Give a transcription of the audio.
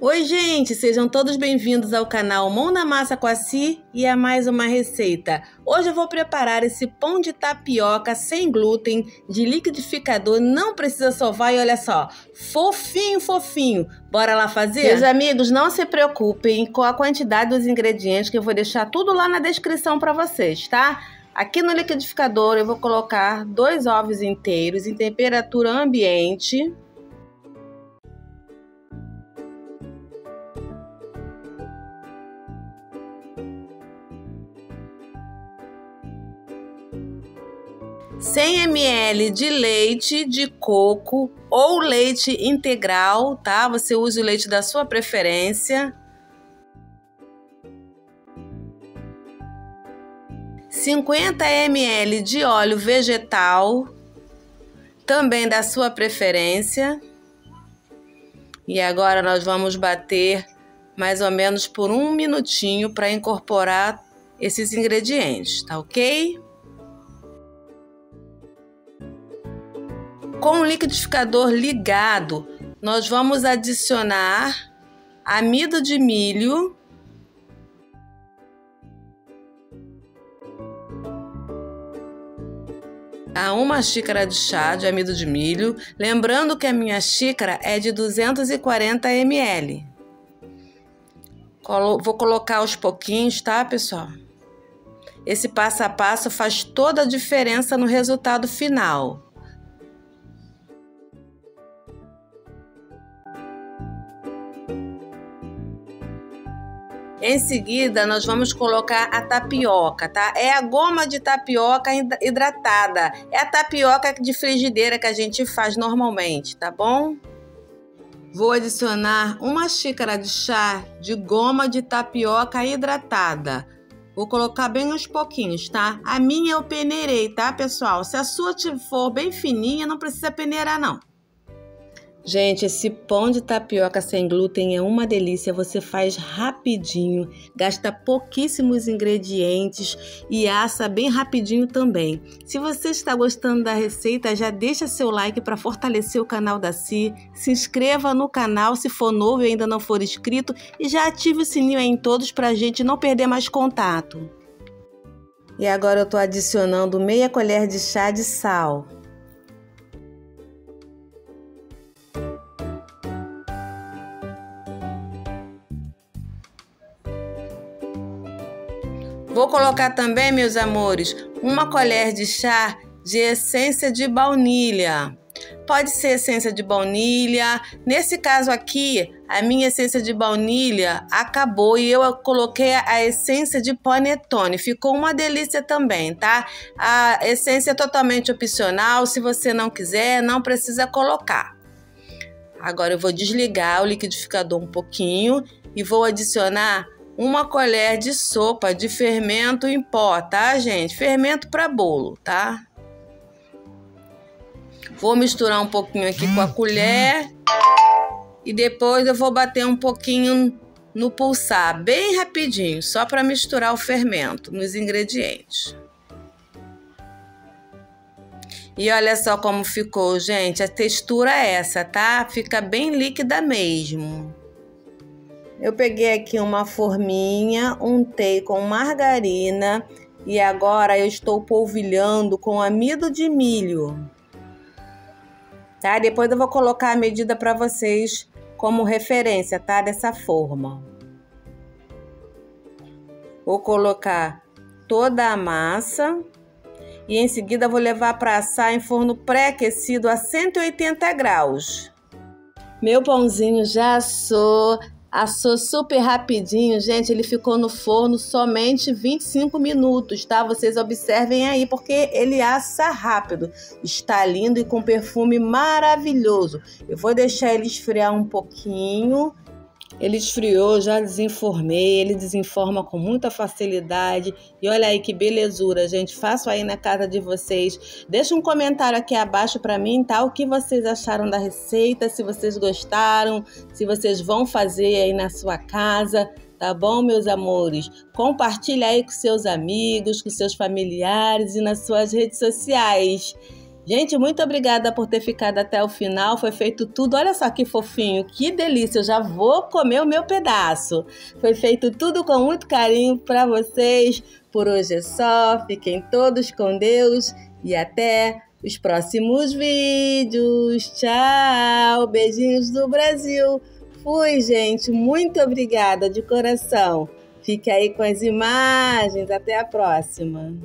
Oi, gente! Sejam todos bem-vindos ao canal Mão na Massa com a Si e a mais uma receita. Hoje eu vou preparar esse pão de tapioca sem glúten de liquidificador, não precisa sovar e olha só, fofinho, fofinho. Bora lá fazer? Meus amigos, não se preocupem com a quantidade dos ingredientes que eu vou deixar tudo lá na descrição para vocês, tá? Aqui no liquidificador eu vou colocar 2 ovos inteiros em temperatura ambiente. Cem ml de leite de coco ou leite integral, tá? Você usa o leite da sua preferência. 50 ml de óleo vegetal, também da sua preferência. E agora nós vamos bater mais ou menos por 1 minutinho para incorporar esses ingredientes, tá ok? Com o liquidificador ligado, nós vamos adicionar amido de milho, a 1 xícara de chá de amido de milho, lembrando que a minha xícara é de 240 ml. Vou colocar aos pouquinhos, tá, pessoal? Esse passo a passo faz toda a diferença no resultado final. Em seguida, nós vamos colocar a tapioca, tá? É a goma de tapioca hidratada. É a tapioca de frigideira que a gente faz normalmente, tá bom? Vou adicionar 1 xícara de chá de goma de tapioca hidratada. Vou colocar bem aos pouquinhos, tá? A minha eu peneirei, tá, pessoal? Se a sua for bem fininha, não precisa peneirar, não. Gente, esse pão de tapioca sem glúten é uma delícia, você faz rapidinho, gasta pouquíssimos ingredientes e assa bem rapidinho também. Se você está gostando da receita, já deixa seu like para fortalecer o canal da Si, se inscreva no canal se for novo e ainda não for inscrito e já ative o sininho aí em todos para a gente não perder mais contato. E agora eu estou adicionando meia colher de chá de sal. Vou colocar também, meus amores, 1 colher de chá de essência de baunilha. Pode ser essência de baunilha. Nesse caso aqui, a minha essência de baunilha acabou e eu coloquei a essência de panetone. Ficou uma delícia também, tá? A essência é totalmente opcional. Se você não quiser, não precisa colocar. Agora eu vou desligar o liquidificador um pouquinho e vou adicionar 1 colher de sopa de fermento em pó, tá, gente? Fermento para bolo, tá? Vou misturar um pouquinho aqui com a colher e depois eu vou bater um pouquinho no pulsar, bem rapidinho, só para misturar o fermento nos ingredientes. E olha só como ficou, gente. A textura é essa, tá? Fica bem líquida mesmo. Eu peguei aqui uma forminha, untei com margarina e agora eu estou polvilhando com amido de milho. Tá? Depois eu vou colocar a medida para vocês como referência, tá? Dessa forma. Vou colocar toda a massa e em seguida vou levar para assar em forno pré-aquecido a 180 graus. Meu pãozinho já assou. Assou super rapidinho, gente, ele ficou no forno somente 25 minutos, tá? Vocês observem aí, porque ele assa rápido. Está lindo e com perfume maravilhoso. Eu vou deixar ele esfriar um pouquinho. Ele esfriou, já desenformei, ele desenforma com muita facilidade. E olha aí que belezura, gente. Faço aí na casa de vocês. Deixa um comentário aqui abaixo para mim, tá? O que vocês acharam da receita, se vocês gostaram, se vocês vão fazer aí na sua casa, tá bom, meus amores? Compartilha aí com seus amigos, com seus familiares e nas suas redes sociais. Gente, muito obrigada por ter ficado até o final. Foi feito tudo. Olha só que fofinho, que delícia. Eu já vou comer o meu pedaço. Foi feito tudo com muito carinho para vocês. Por hoje é só. Fiquem todos com Deus e até os próximos vídeos. Tchau. Beijinhos do Brasil. Fui, gente. Muito obrigada de coração. Fique aí com as imagens. Até a próxima.